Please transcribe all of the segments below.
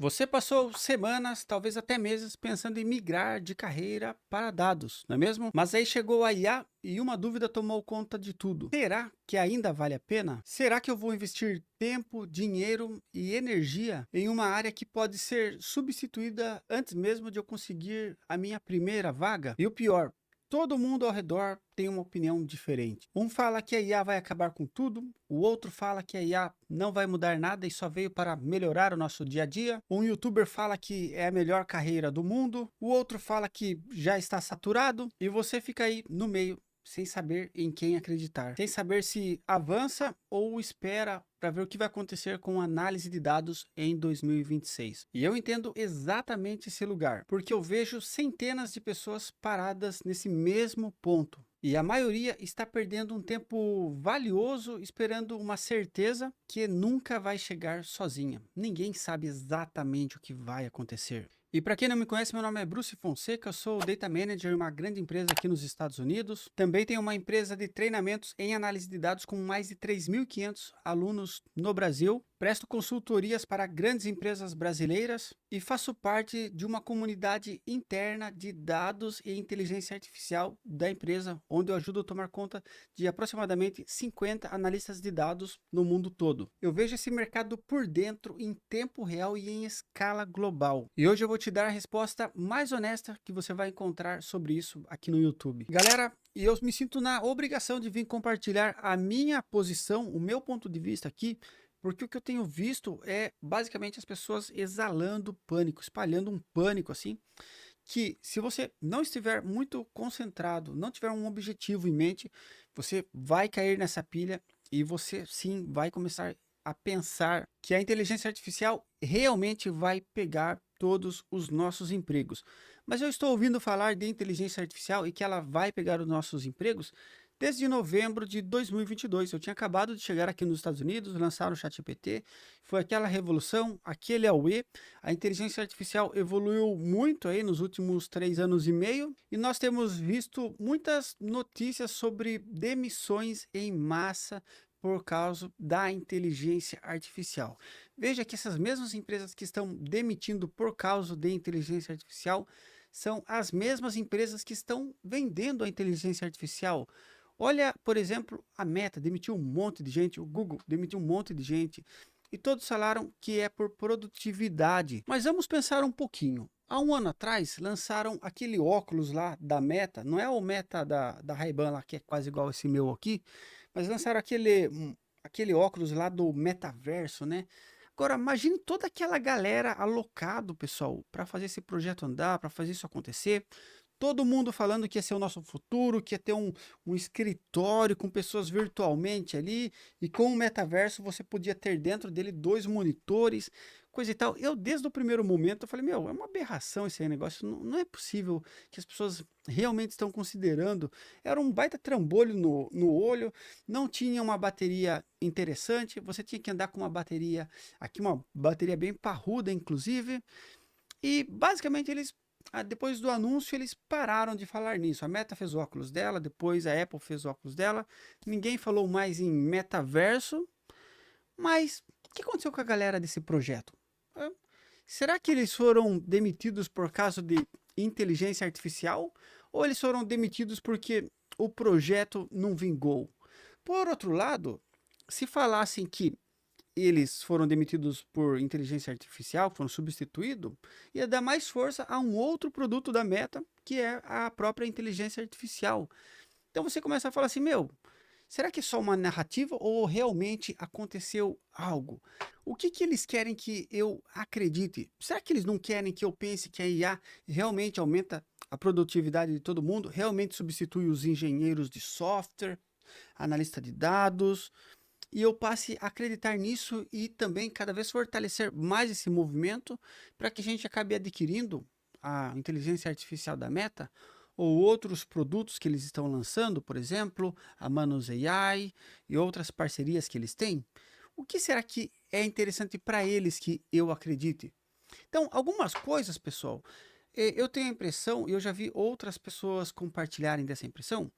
Você passou semanas, talvez até meses, pensando em migrar de carreira para dados, não é mesmo? Mas aí chegou a IA e uma dúvida tomou conta de tudo. Será que ainda vale a pena? Será que eu vou investir tempo, dinheiro e energia em uma área que pode ser substituída antes mesmo de eu conseguir a minha primeira vaga? E o pior, todo mundo ao redor tem uma opinião diferente. Um fala que a IA vai acabar com tudo, o outro fala que a IA não vai mudar nada e só veio para melhorar o nosso dia a dia. Um youtuber fala que é a melhor carreira do mundo, o outro fala que já está saturado e você fica aí no meio sem saber em quem acreditar, sem saber se avança ou espera para ver o que vai acontecer com a análise de dados em 2026. E eu entendo exatamente esse lugar, porque eu vejo centenas de pessoas paradas nesse mesmo ponto. E a maioria está perdendo um tempo valioso esperando uma certeza que nunca vai chegar sozinha. Ninguém sabe exatamente o que vai acontecer. E para quem não me conhece, meu nome é Bruce Fonseca, eu sou Data Manager em uma grande empresa aqui nos Estados Unidos. Também tenho uma empresa de treinamentos em análise de dados com mais de 3.500 alunos no Brasil. Presto consultorias para grandes empresas brasileiras e faço parte de uma comunidade interna de dados e inteligência artificial da empresa, onde eu ajudo a tomar conta de aproximadamente 50 analistas de dados no mundo todo. Eu vejo esse mercado por dentro em tempo real e em escala global. E hoje eu vou te dar a resposta mais honesta que você vai encontrar sobre isso aqui no YouTube. Galera, e eu me sinto na obrigação de vir compartilhar a minha posição, o meu ponto de vista aqui, porque o que eu tenho visto é basicamente as pessoas exalando pânico, espalhando um pânico assim, que se você não estiver muito concentrado, não tiver um objetivo em mente, você vai cair nessa pilha e você sim vai começar a pensar que a inteligência artificial realmente vai pegar todos os nossos empregos. Mas eu estou ouvindo falar de inteligência artificial e que ela vai pegar os nossos empregos desde novembro de 2022. Eu tinha acabado de chegar aqui nos Estados Unidos, lançaram o ChatGPT, foi aquela revolução, aquele auê. A inteligência artificial evoluiu muito aí nos últimos 3 anos e meio e nós temos visto muitas notícias sobre demissões em massa por causa da inteligência artificial. Veja que essas mesmas empresas que estão demitindo por causa de inteligência artificial são as mesmas empresas que estão vendendo a inteligência artificial. Olha, por exemplo, a Meta demitiu um monte de gente, o Google demitiu um monte de gente, e todos falaram que é por produtividade. Mas vamos pensar um pouquinho. Há um ano atrás, lançaram aquele óculos lá da Meta, não é o Meta da Ray-Ban lá, que é quase igual esse meu aqui, mas lançaram aquele óculos lá do metaverso, né? Agora, imagine toda aquela galera alocado, pessoal, para fazer esse projeto andar, para fazer isso acontecer. Todo mundo falando que ia ser o nosso futuro, que ia ter um escritório com pessoas virtualmente ali, e com o metaverso você podia ter dentro dele 2 monitores, coisa e tal. Eu, desde o primeiro momento, eu falei, meu, é uma aberração esse aí negócio, não é possível que as pessoas realmente estão considerando. Era um baita trambolho no olho, não tinha uma bateria interessante, você tinha que andar com uma bateria, aqui uma bateria bem parruda, inclusive, e basicamente eles depois do anúncio, eles pararam de falar nisso. A Meta fez o óculos dela, depois a Apple fez o óculos dela. Ninguém falou mais em metaverso. Mas o que aconteceu com a galera desse projeto? Ah, Será que eles foram demitidos por causa de inteligência artificial? Ou eles foram demitidos porque o projeto não vingou? Por outro lado, se falassem que eles foram demitidos por inteligência artificial, foram substituídos, ia dar mais força a um outro produto da Meta, que é a própria inteligência artificial. Então você começa a falar assim, meu, será que é só uma narrativa ou realmente aconteceu algo? O que eles querem que eu acredite? Será que eles não querem que eu pense que a IA realmente aumenta a produtividade de todo mundo, realmente substitui os engenheiros de software, analista de dados, e eu passe a acreditar nisso e também cada vez fortalecer mais esse movimento para que a gente acabe adquirindo a inteligência artificial da Meta ou outros produtos que eles estão lançando, por exemplo, a Manus AI e outras parcerias que eles têm. O que será que é interessante para eles que eu acredite? Então, algumas coisas, pessoal, eu tenho a impressão, e eu já vi outras pessoas compartilharem dessa impressão,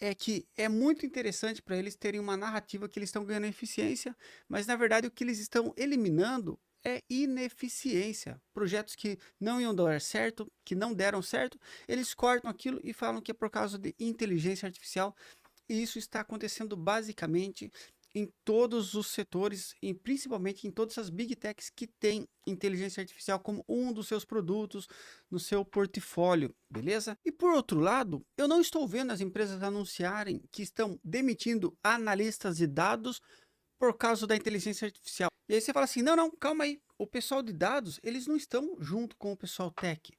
é que é muito interessante para eles terem uma narrativa que eles estão ganhando eficiência, mas na verdade o que eles estão eliminando é ineficiência. Projetos que não iam dar certo, que não deram certo, eles cortam aquilo e falam que é por causa de inteligência artificial. E isso está acontecendo basicamente em todos os setores, e principalmente em todas as big techs que têm inteligência artificial como um dos seus produtos no seu portfólio, beleza? E por outro lado, eu não estou vendo as empresas anunciarem que estão demitindo analistas de dados por causa da inteligência artificial. E aí você fala assim, não, não, calma aí, o pessoal de dados, eles não estão junto com o pessoal tech.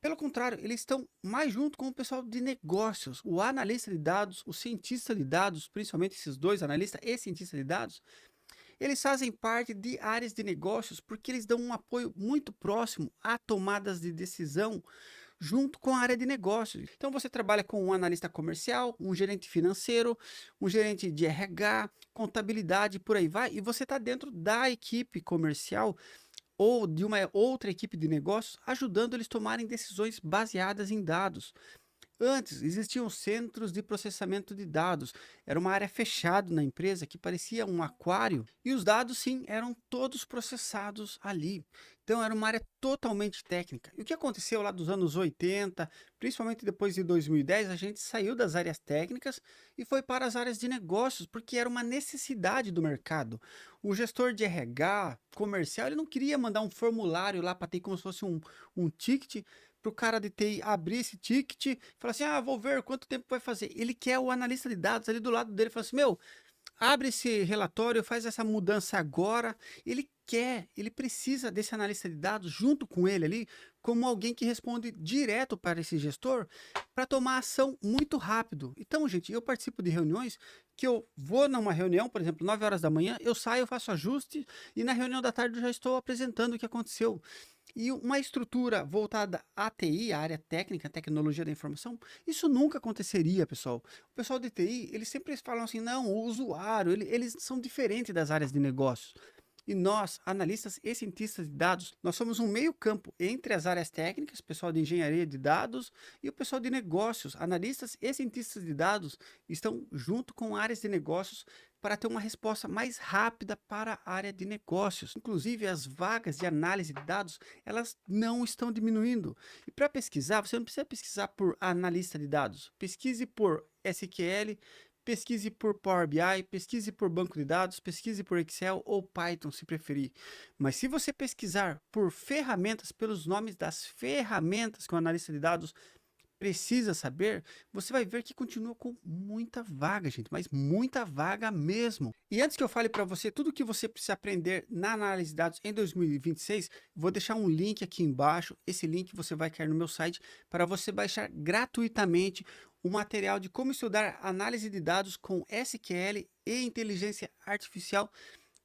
Pelo contrário, eles estão mais junto com o pessoal de negócios. O analista de dados, o cientista de dados, principalmente esses dois, analista e cientista de dados, eles fazem parte de áreas de negócios porque eles dão um apoio muito próximo a tomadas de decisão junto com a área de negócios. Então você trabalha com um analista comercial, um gerente financeiro, um gerente de RH, contabilidade, por aí vai, e você está dentro da equipe comercial ou de uma outra equipe de negócios, ajudando eles a tomarem decisões baseadas em dados. Antes, existiam centros de processamento de dados. Era uma área fechada na empresa que parecia um aquário e os dados, sim, eram todos processados ali. Então, era uma área totalmente técnica. E o que aconteceu lá dos anos 80, principalmente depois de 2010, a gente saiu das áreas técnicas e foi para as áreas de negócios, porque era uma necessidade do mercado. O gestor de RH comercial, ele não queria mandar um formulário lá para ter como se fosse um ticket para o cara de TI abrir esse ticket e falar assim, ah, vou ver quanto tempo vai fazer. Ele quer o analista de dados ali do lado dele, fala assim, meu, abre esse relatório, faz essa mudança agora. Ele quer, ele precisa desse analista de dados junto com ele ali, como alguém que responde direto para esse gestor, para tomar ação muito rápido. Então, gente, eu participo de reuniões que eu vou numa reunião, por exemplo, 9 horas da manhã, eu saio, eu faço ajuste e na reunião da tarde eu já estou apresentando o que aconteceu. E uma estrutura voltada à TI, à área técnica, tecnologia da informação, isso nunca aconteceria, pessoal. O pessoal de TI, eles sempre falam assim, não, o usuário, eles são diferentes das áreas de negócios. E nós, analistas e cientistas de dados, nós somos um meio campo entre as áreas técnicas, pessoal de engenharia de dados, e o pessoal de negócios. Analistas e cientistas de dados estão junto com áreas de negócios para ter uma resposta mais rápida para a área de negócios. Inclusive, as vagas de análise de dados, elas não estão diminuindo. E para pesquisar, você não precisa pesquisar por analista de dados. Pesquise por SQL, pesquise por Power BI, pesquise por banco de dados, pesquise por Excel ou Python, se preferir. Mas se você pesquisar por ferramentas, pelos nomes das ferramentas que o analista de dados precisa saber, você vai ver que continua com muita vaga, gente, mas muita vaga mesmo. E antes que eu fale para você tudo o que você precisa aprender na análise de dados em 2026, vou deixar um link aqui embaixo. Esse link você vai cair no meu site para você baixar gratuitamente o material de como estudar análise de dados com SQL e inteligência artificial,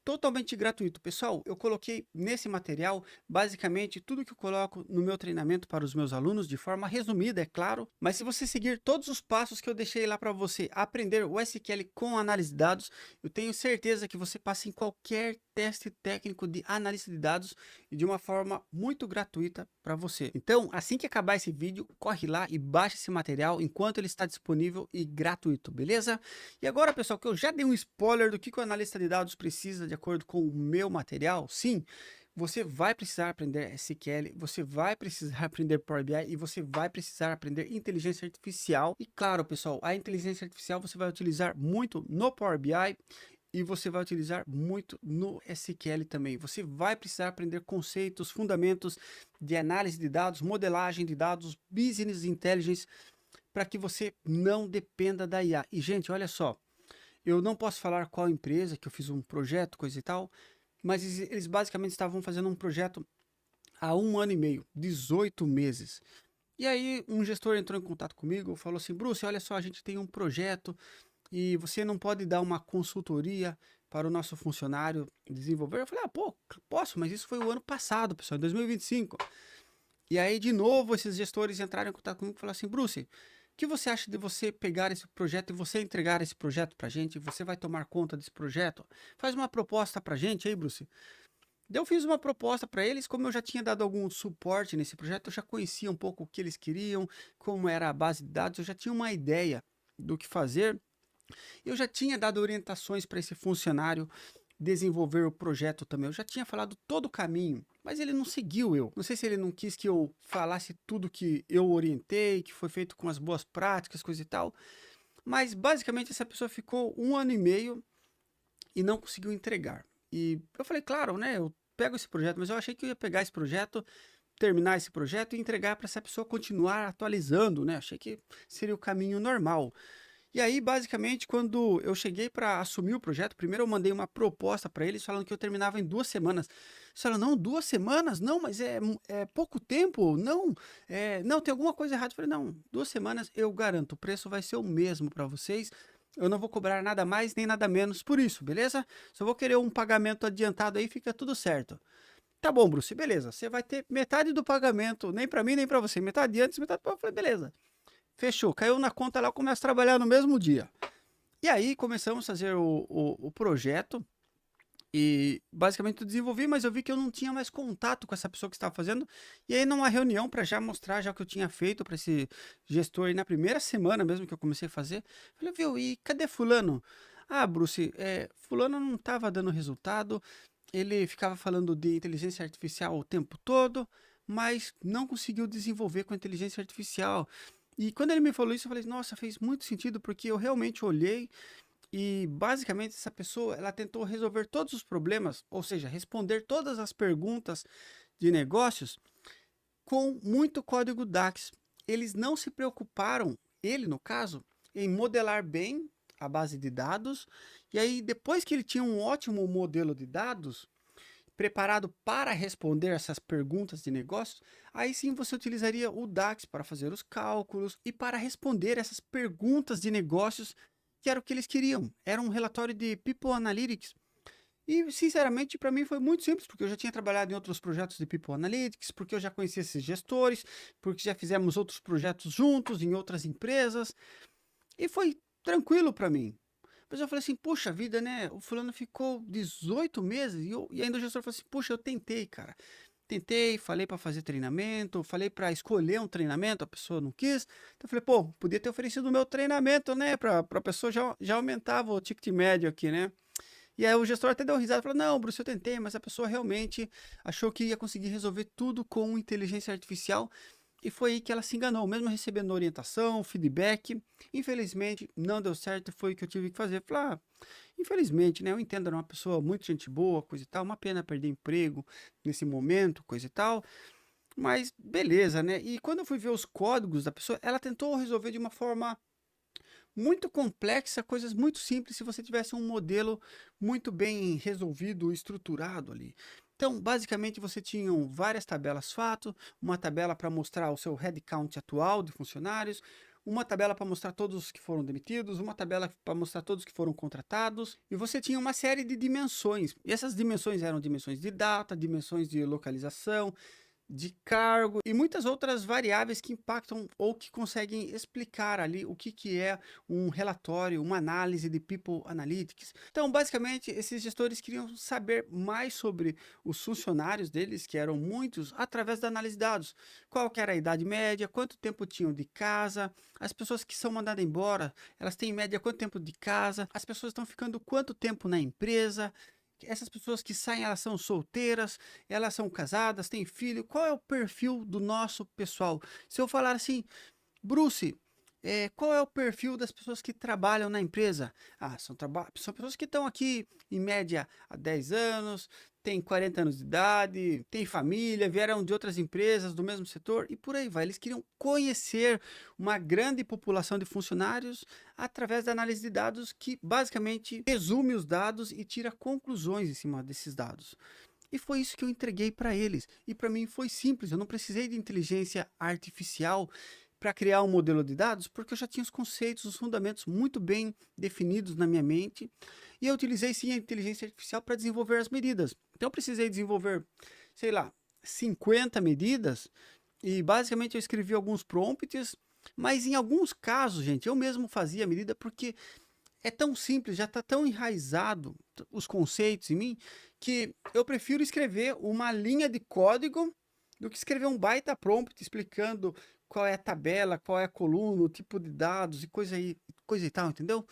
totalmente gratuito. Pessoal, eu coloquei nesse material basicamente tudo que eu coloco no meu treinamento para os meus alunos, de forma resumida, é claro, mas se você seguir todos os passos que eu deixei lá para você aprender o SQL com análise de dados, eu tenho certeza que você passa em qualquer teste técnico de análise de dados e de uma forma muito gratuita para você. Então, assim que acabar esse vídeo, corre lá e baixa esse material enquanto ele está disponível e gratuito, beleza? E agora, pessoal, que eu já dei um spoiler do que o analista de dados precisa de acordo com o meu material, sim, você vai precisar aprender SQL, você vai precisar aprender Power BI e você vai precisar aprender inteligência artificial. E claro, pessoal, a inteligência artificial você vai utilizar muito no Power BI e você vai utilizar muito no SQL também. Você vai precisar aprender conceitos, fundamentos de análise de dados, modelagem de dados, business intelligence, para que você não dependa da IA. E, gente, olha só, eu não posso falar qual empresa que eu fiz um projeto, coisa e tal, mas eles basicamente estavam fazendo um projeto há 1 ano e meio, 18 meses. E aí um gestor entrou em contato comigo, falou assim, Bruce, olha só, a gente tem um projeto e você não pode dar uma consultoria para o nosso funcionário desenvolver? Eu falei, ah, pô, posso, mas isso foi o ano passado, pessoal, em 2025. E aí, de novo, esses gestores entraram em contato comigo e falaram assim, Bruce, o que você acha de você pegar esse projeto e você entregar esse projeto para a gente? Você vai tomar conta desse projeto? Faz uma proposta para a gente aí, Bruce. Daí eu fiz uma proposta para eles, como eu já tinha dado algum suporte nesse projeto, eu já conhecia um pouco o que eles queriam, como era a base de dados, eu já tinha uma ideia do que fazer. Eu já tinha dado orientações para esse funcionário desenvolver o projeto também. Eu já tinha falado todo o caminho, mas ele não seguiu eu. Não sei se ele não quis que eu falasse tudo que eu orientei, que foi feito com as boas práticas, coisa e tal. Mas basicamente essa pessoa ficou 1 ano e meio e não conseguiu entregar. E eu falei, claro, né? Eu pego esse projeto, mas eu achei que eu ia pegar esse projeto, terminar esse projeto e entregar para essa pessoa continuar atualizando, né? Achei que seria o caminho normal. E aí, basicamente, quando eu cheguei para assumir o projeto, primeiro eu mandei uma proposta para eles falando que eu terminava em 2 semanas. Eles falaram, não, 2 semanas? Não, mas é pouco tempo? Não, não, tem alguma coisa errada. Eu falei, não, 2 semanas eu garanto, o preço vai ser o mesmo para vocês. Eu não vou cobrar nada mais nem nada menos por isso, beleza? Só vou querer um pagamento adiantado aí, fica tudo certo. Tá bom, Bruce, beleza. Você vai ter metade do pagamento, nem para mim nem para você. Metade antes, metade para... Eu falei, beleza. Fechou, caiu na conta lá, eu começo a trabalhar no mesmo dia. E aí começamos a fazer o projeto e basicamente eu desenvolvi, mas eu vi que eu não tinha mais contato com essa pessoa que estava fazendo. E aí numa reunião para já mostrar já o que eu tinha feito para esse gestor aí na primeira semana mesmo que eu comecei a fazer, falei, viu, e cadê fulano? Ah, Bruce, fulano não estava dando resultado, ele ficava falando de inteligência artificial o tempo todo, mas não conseguiu desenvolver com a inteligência artificial. E quando ele me falou isso, eu falei, nossa, fez muito sentido, porque eu realmente olhei e basicamente essa pessoa, ela tentou resolver todos os problemas, ou seja, responder todas as perguntas de negócios com muito código DAX. Eles não se preocuparam, ele no caso, em modelar bem a base de dados, e aí depois que ele tinha um ótimo modelo de dados, preparado para responder essas perguntas de negócios, aí sim você utilizaria o DAX para fazer os cálculos e para responder essas perguntas de negócios que era o que eles queriam. Era um relatório de People Analytics. E, sinceramente, para mim foi muito simples, porque eu já tinha trabalhado em outros projetos de People Analytics, porque eu já conhecia esses gestores, porque já fizemos outros projetos juntos em outras empresas, e foi tranquilo para mim. Mas eu falei assim, puxa vida, né? O fulano ficou 18 meses e ainda o gestor falou assim, puxa, eu tentei, cara. Tentei, falei para fazer treinamento, falei para escolher um treinamento, a pessoa não quis. Então eu falei, pô, podia ter oferecido o meu treinamento, né? Para a pessoa já aumentava o ticket médio aqui, né? E aí o gestor até deu risada e falou, não, Bruce, eu tentei, mas a pessoa realmente achou que ia conseguir resolver tudo com inteligência artificial e foi aí que ela se enganou, mesmo recebendo orientação, feedback. Infelizmente, não deu certo, foi o que eu tive que fazer. Falei, infelizmente, né? Eu entendo, era uma pessoa muito gente boa, coisa e tal. Uma pena perder emprego nesse momento, coisa e tal. Mas beleza, né? E quando eu fui ver os códigos da pessoa, ela tentou resolver de uma forma muito complexa, coisas muito simples, se você tivesse um modelo muito bem resolvido, estruturado ali. Então, basicamente, você tinha várias tabelas fato, uma tabela para mostrar o seu headcount atual de funcionários, uma tabela para mostrar todos os que foram demitidos, uma tabela para mostrar todos que foram contratados, e você tinha uma série de dimensões. E essas dimensões eram dimensões de data, dimensões de localização, de cargo e muitas outras variáveis que impactam ou que conseguem explicar ali o que é um relatório, uma análise de People Analytics. Então, basicamente, esses gestores queriam saber mais sobre os funcionários deles, que eram muitos, através da análise de dados. Qual que era a idade média, quanto tempo tinham de casa, as pessoas que são mandadas embora, elas têm em média quanto tempo de casa, as pessoas estão ficando quanto tempo na empresa, essas pessoas que saem, elas são solteiras, elas são casadas, têm filho. Qual é o perfil do nosso pessoal? Se eu falar assim, Bruce, qual é o perfil das pessoas que trabalham na empresa? Ah, são pessoas que estão aqui em média há 10 anos, têm 40 anos de idade, têm família, vieram de outras empresas do mesmo setor e por aí vai. Eles queriam conhecer uma grande população de funcionários através da análise de dados que basicamente resume os dados e tira conclusões em cima desses dados. E foi isso que eu entreguei para eles. E para mim foi simples, eu não precisei de inteligência artificial para criar um modelo de dados, porque eu já tinha os conceitos, os fundamentos muito bem definidos na minha mente, e eu utilizei sim a inteligência artificial para desenvolver as medidas. Então eu precisei desenvolver, sei lá, 50 medidas, e basicamente eu escrevi alguns prompts, mas em alguns casos, gente, eu mesmo fazia a medida porque é tão simples, já está tão enraizado os conceitos em mim, que eu prefiro escrever uma linha de código do que escrever um baita prompt explicando qual é a tabela, qual é a coluna, o tipo de dados e coisa e tal, entendeu?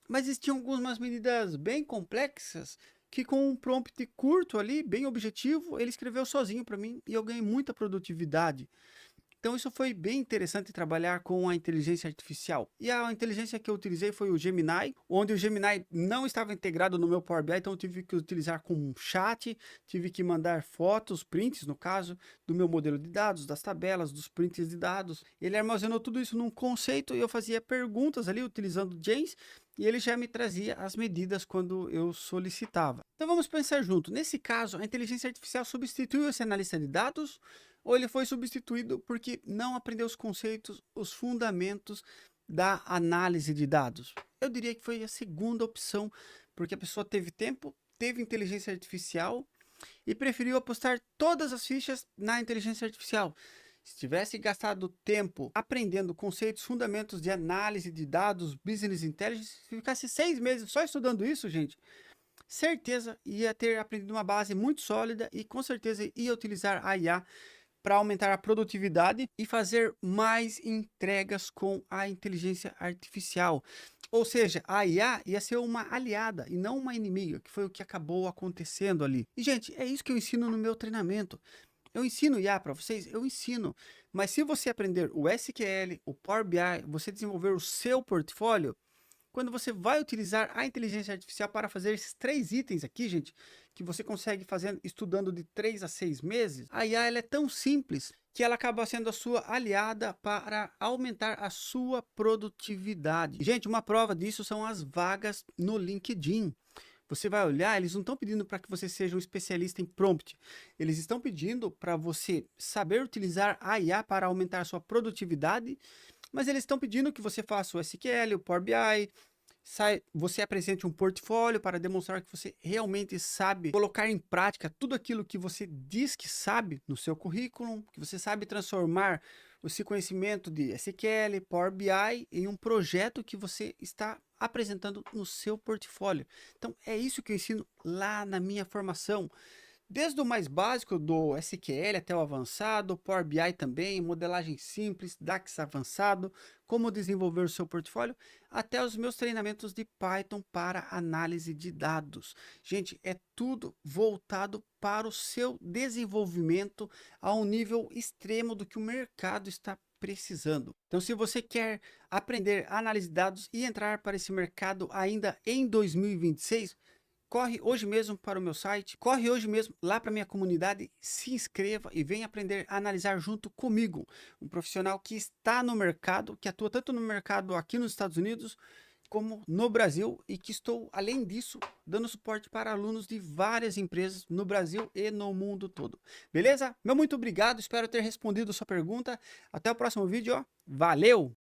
Mas existiam algumas medidas bem complexas que com um prompt curto ali, bem objetivo, ele escreveu sozinho para mim e eu ganhei muita produtividade. Então isso foi bem interessante trabalhar com a inteligência artificial. E a inteligência que eu utilizei foi o Gemini, onde o Gemini não estava integrado no meu Power BI, então eu tive que utilizar com um chat, tive que mandar fotos, prints no caso, do meu modelo de dados, das tabelas, dos prints de dados. Ele armazenou tudo isso num conceito e eu fazia perguntas ali utilizando James e ele já me trazia as medidas quando eu solicitava. Então vamos pensar junto. Nesse caso, a inteligência artificial substituiu esse analista de dados ou ele foi substituído porque não aprendeu os conceitos, os fundamentos da análise de dados? Eu diria que foi a segunda opção, porque a pessoa teve tempo, teve inteligência artificial e preferiu apostar todas as fichas na inteligência artificial. Se tivesse gastado tempo aprendendo conceitos, fundamentos de análise de dados, business intelligence, se ficasse 6 meses só estudando isso, gente, certeza ia ter aprendido uma base muito sólida e com certeza ia utilizar a IA para aumentar a produtividade e fazer mais entregas com a inteligência artificial. Ou seja, a IA ia ser uma aliada e não uma inimiga, que foi o que acabou acontecendo ali. E, gente, é isso que eu ensino no meu treinamento. Eu ensino IA para vocês? Eu ensino. Mas se você aprender o SQL, o Power BI, você desenvolver o seu portfólio, quando você vai utilizar a inteligência artificial para fazer esses 3 itens aqui, gente, que você consegue fazer estudando de 3 a 6 meses, a IA ela é tão simples que ela acaba sendo a sua aliada para aumentar a sua produtividade. Gente, uma prova disso são as vagas no LinkedIn. Você vai olhar, eles não estão pedindo para que você seja um especialista em prompt. Eles estão pedindo para você saber utilizar a IA para aumentar a sua produtividade, mas eles estão pedindo que você faça o SQL, o Power BI, você apresente um portfólio para demonstrar que você realmente sabe colocar em prática tudo aquilo que você diz que sabe no seu currículo, que você sabe transformar esse conhecimento de SQL, Power BI em um projeto que você está apresentando no seu portfólio. Então é isso que eu ensino lá na minha formação. Desde o mais básico do SQL até o avançado, Power BI também, modelagem simples, DAX avançado, como desenvolver o seu portfólio, até os meus treinamentos de Python para análise de dados. Gente, é tudo voltado para o seu desenvolvimento a um nível extremo do que o mercado está precisando. Então, se você quer aprender análise de dados e entrar para esse mercado ainda em 2026, corre hoje mesmo para o meu site, corre hoje mesmo lá para a minha comunidade, se inscreva e venha aprender a analisar junto comigo. Um profissional que está no mercado, que atua tanto no mercado aqui nos Estados Unidos, como no Brasil e que estou, além disso, dando suporte para alunos de várias empresas no Brasil e no mundo todo. Beleza? Meu muito obrigado, espero ter respondido a sua pergunta. Até o próximo vídeo, ó. Valeu!